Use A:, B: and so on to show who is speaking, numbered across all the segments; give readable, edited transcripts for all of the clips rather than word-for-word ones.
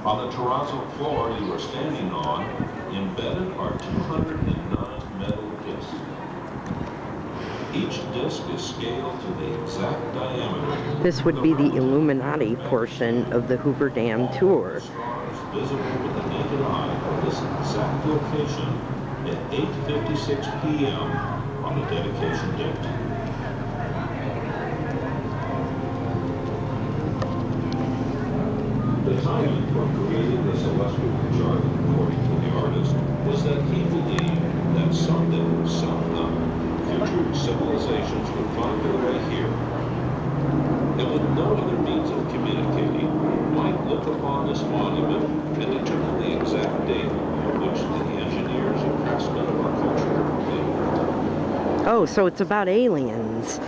A: On the terrazzo floor you are standing on, embedded are 209 metal discs. Each disc is scaled to the exact diameter.
B: This would be the Illuminati portion of the Hoover Dam tour.
A: Stars visible with the naked eye at this exact location at 8:56 p.m. on the dedication date. The timing for creating this electrical chart, according to the artist, was that he believed that someday, sometime, future civilizations would find their way here, and with no other means of communicating, might look upon this monument and determine the exact date on which the engineers and craftsmen of our culture lived.
B: Oh, so it's about aliens.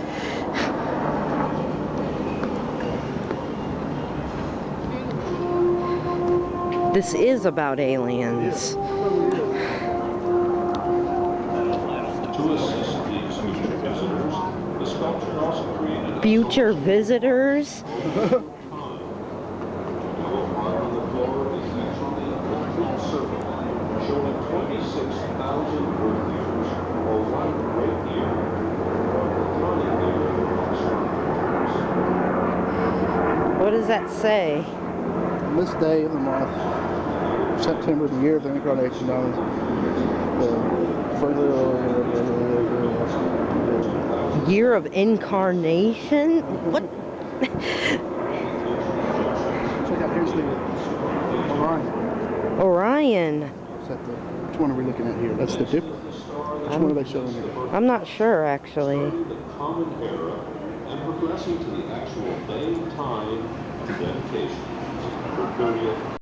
B: This is about aliens.
A: To assist these future visitors, the sculpture also created
B: Future visitors?
A: time. The mark on the floor is actually a complete circle, showing 26,000 Earth years, or one great year, or the tonic year of astronomers.
B: What does that say?
C: On this day of the month, September, the year of the incarnation, known
B: Year of incarnation? What?
C: Check out, here's the Orion.
B: Orion.
C: Which one are we looking at here? That's the Dipper. Which one are they showing here?
B: I'm not sure, actually.
A: Starting the common era and progressing to the actual day and time of the dedication. For period